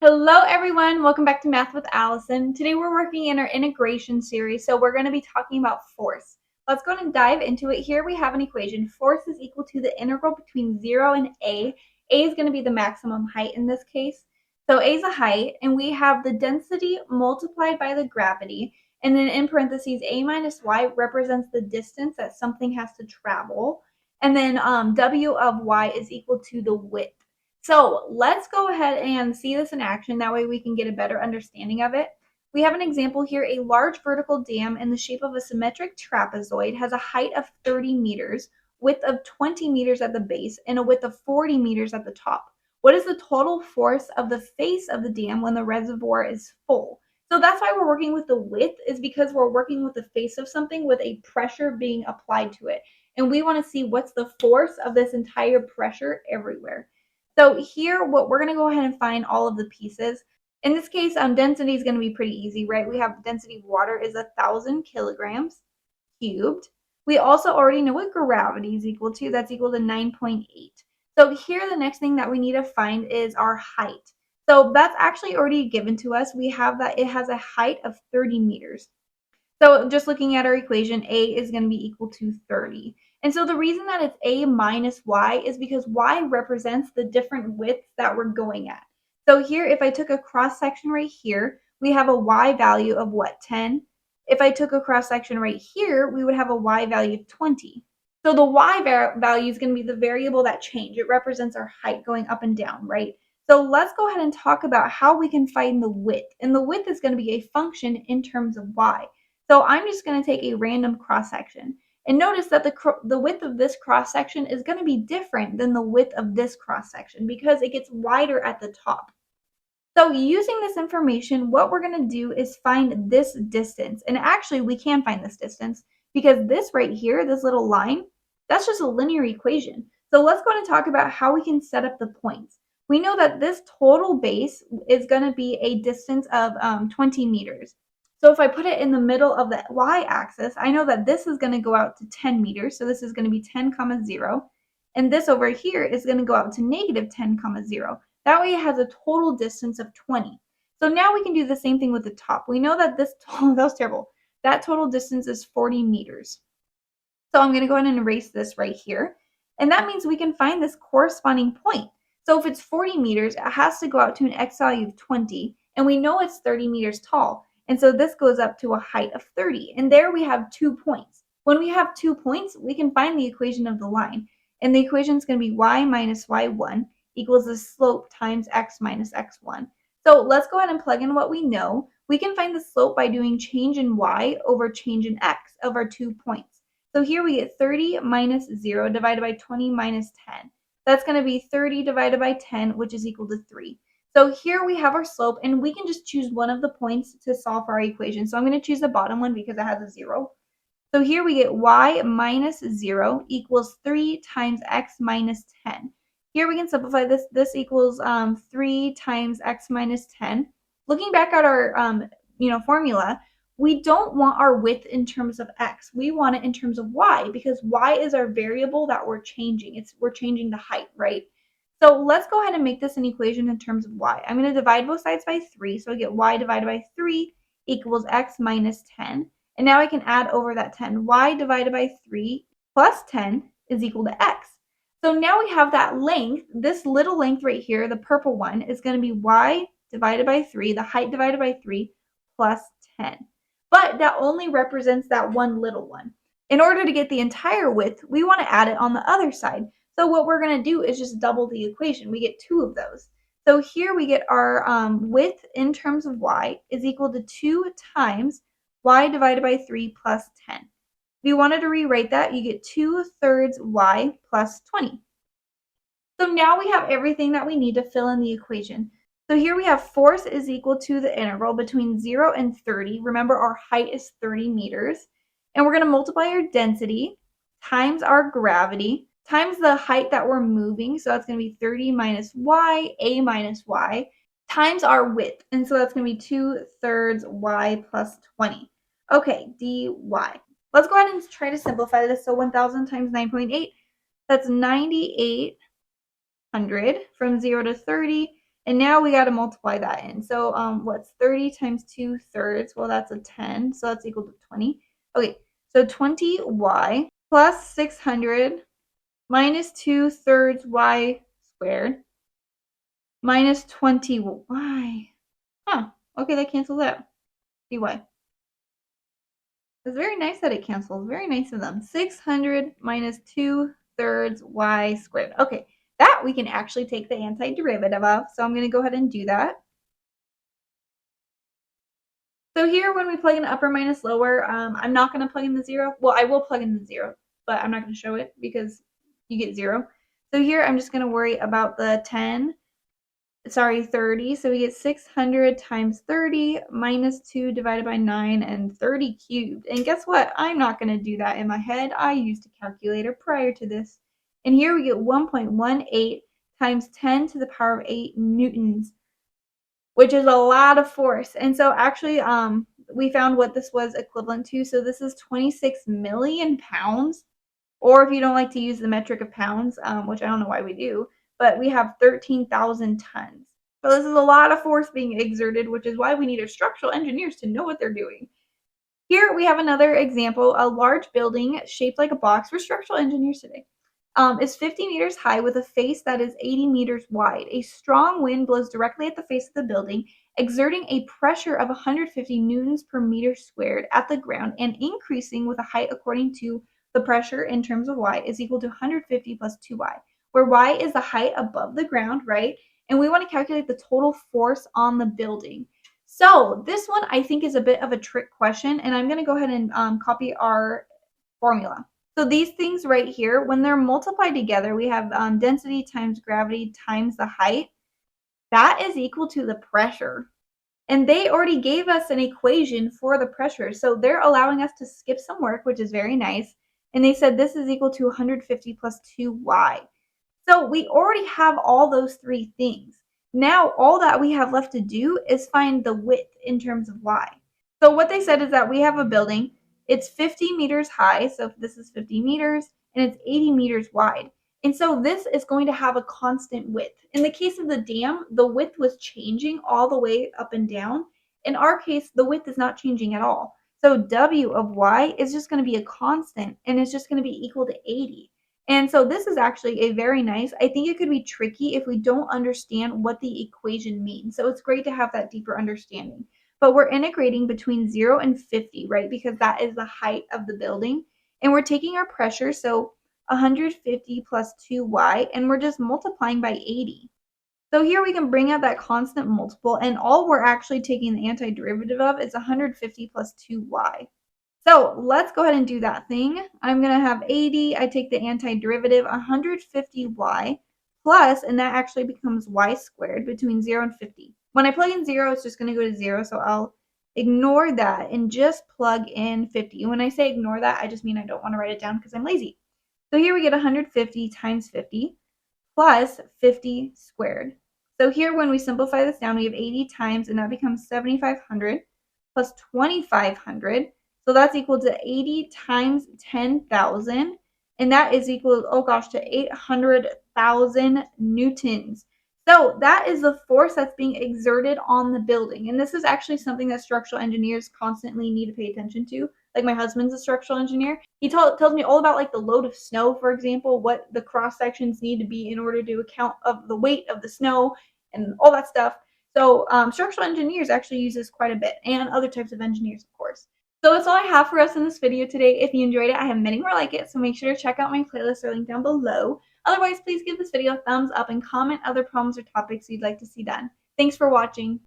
Hello everyone, welcome back to Math with Allison. Today we're working in our integration series, so we're going to be talking about force. Let's go ahead and dive into it. Here we have an equation. Force is equal to the integral between 0 and a. A is going to be the maximum height in this case. So a is a height, and we have the density multiplied by the gravity, and then in parentheses, a minus y represents the distance that something has to travel, and then w of y is equal to the width. So let's go ahead and see this in action. That way we can get a better understanding of it. We have an example here. A large vertical dam in the shape of a symmetric trapezoid has a height of 30 meters, width of 20 meters at the base, and a width of 40 meters at the top. What is the total force of the face of the dam when the reservoir is full? So that's why we're working with the width, is because we're working with the face of something with a pressure being applied to it. And we want to see what's the force of this entire pressure everywhere. So here, what we're going to go ahead and find all of the pieces. In this case, density is going to be pretty easy, right? We have density of water is 1,000 kilograms cubed. We also already know what gravity is equal to. That's equal to 9.8. So here, the next thing that we need to find is our height. So that's actually already given to us. We have that it has a height of 30 meters. So just looking at our equation, a is going to be equal to 30. And so the reason that it's a minus y is because y represents the different widths that we're going at. So here, if I took a cross section right here, we have a y value of what, 10? If I took a cross section right here, we would have a y value of 20. So the y value is going to be the variable that change. It represents our height going up and down, right? So let's go ahead and talk about how we can find the width. And the width is going to be a function in terms of y. So I'm just going to take a random cross section. And notice that the width of this cross section is going to be different than the width of this cross section because it gets wider at the top. So using this information, what we're going to do is find this distance. And actually, we can find this distance because this right here, this little line, that's just a linear equation. So let's go and talk about how we can set up the points. We know that this total base is going to be a distance of 20 meters. So if I put it in the middle of the y-axis, I know that this is going to go out to 10 meters. So this is going to be 10, 0. And this over here is going to go out to negative 10, 0. That way it has a total distance of 20. So now we can do the same thing with the top. We know that this, that was terrible. That total distance is 40 meters. So I'm going to go ahead and erase this right here. And that means we can find this corresponding point. So if it's 40 meters, it has to go out to an x value of 20. And we know it's 30 meters tall. And so this goes up to a height of 30. And there we have 2 points. When we have 2 points, we can find the equation of the line. And the equation is going to be y minus y1 equals the slope times x minus x1. So let's go ahead and plug in what we know. We can find the slope by doing change in y over change in x of our 2 points. So here we get 30 minus 0 divided by 20 minus 10. That's going to be 30 divided by 10, which is equal to 3. So here we have our slope, and we can just choose one of the points to solve for our equation. So I'm going to choose the bottom one because it has a 0. So here we get y minus 0 equals 3 times x minus 10. Here we can simplify this. This equals 3 times x minus 10. Looking back at our formula, we don't want our width in terms of x. We want it in terms of y because y is our variable that we're changing. We're changing the height, right? So let's go ahead and make this an equation in terms of y. I'm going to divide both sides by 3. So I get y divided by 3 equals x minus 10. And now I can add over that 10. Y divided by 3 plus 10 is equal to x. So now we have that length. This little length right here, the purple one, is going to be y divided by 3, the height divided by 3, plus 10. But that only represents that one little one. In order to get the entire width, we want to add it on the other side. So what we're going to do is just double the equation. We get 2 of those. So here we get our width in terms of y is equal to 2 times y divided by 3 plus 10. If you wanted to rewrite that, you get 2/3 y plus 20. So now we have everything that we need to fill in the equation. So here we have force is equal to the integral between 0 and 30. Remember, our height is 30 meters. And we're going to multiply our density times our gravity times the height that we're moving. So that's going to be 30 minus y, a minus y, times our width. And so that's going to be 2/3 y plus 20. Okay, dy. Let's go ahead and try to simplify this. So 1,000 times 9.8, that's 9,800. From 0 to 30 And now we got to multiply that in. So what's 30 times 2/3? Well, that's a 10. So that's equal to 20. Okay, so 20y plus 600 minus 2/3 y squared minus 20y. Huh. Okay, that cancels out. dy. It's very nice that it cancels. Very nice of them. 600 minus 2/3 y squared. Okay, that we can actually take the antiderivative of. So I'm going to go ahead and do that. So here, when we plug in upper minus lower, I'm not going to plug in the 0. Well, I will plug in the 0, but I'm not going to show it because you get 0. So here, I'm just going to worry about the 30. So we get 600 times 30 minus 2 divided by 9 and 30 cubed. And guess what? I'm not going to do that in my head. I used a calculator prior to this. And here we get 1.18 times 10 to the power of 8 newtons, which is a lot of force. And so actually, we found what this was equivalent to. So this is 26 million pounds, or if you don't like to use the metric of pounds, which I don't know why we do, but we have 13,000 tons. So this is a lot of force being exerted, which is why we need our structural engineers to know what they're doing. Here we have another example, a large building shaped like a box. We're structural engineers today. Is 50 meters high with a face that is 80 meters wide. A strong wind blows directly at the face of the building, exerting a pressure of 150 newtons per meter squared at the ground and increasing with a height according to the pressure in terms of y is equal to 150 plus 2y, where y is the height above the ground, right? And we want to calculate the total force on the building. So this one I think is a bit of a trick question, and I'm going to go ahead and copy our formula. So these things right here, when they're multiplied together, we have density times gravity times the height. That is equal to the pressure. And they already gave us an equation for the pressure. So they're allowing us to skip some work, which is very nice. And they said this is equal to 150 plus 2y. So we already have all those three things. Now all that we have left to do is find the width in terms of y. So what they said is that we have a building. It's 50 meters high, so this is 50 meters, and it's 80 meters wide. And so this is going to have a constant width. In the case of the dam, the width was changing all the way up and down. In our case, the width is not changing at all. So W of y is just going to be a constant, and it's just going to be equal to 80. And so this is actually a very nice, I think it could be tricky if we don't understand what the equation means. So it's great to have that deeper understanding. But we're integrating between 0 and 50, right? Because that is the height of the building. And we're taking our pressure, so 150 plus 2y, and we're just multiplying by 80. So here we can bring out that constant multiple, and all we're actually taking the antiderivative of is 150 plus 2y. So let's go ahead and do that thing. I'm going to have 80. I take the antiderivative, 150y plus, and that actually becomes y squared between 0 and 50. When I plug in 0, it's just going to go to 0, so I'll ignore that and just plug in 50. And when I say ignore that, I just mean I don't want to write it down because I'm lazy. So here we get 150 times 50 plus 50 squared. So here when we simplify this down, we have 80 times, and that becomes 7,500 plus 2,500. So that's equal to 80 times 10,000. And that is equal, oh gosh, to 800,000 newtons. So that is the force that's being exerted on the building. And this is actually something that structural engineers constantly need to pay attention to. Like my husband's a structural engineer. He tells me all about like the load of snow, for example, what the cross sections need to be in order to account of the weight of the snow and all that stuff. So structural engineers actually use this quite a bit, and other types of engineers, of course. So that's all I have for us in this video today. If you enjoyed it, I have many more like it, so make sure to check out my playlist or link down below. Otherwise, please give this video a thumbs up and comment other problems or topics you'd like to see done. Thanks for watching.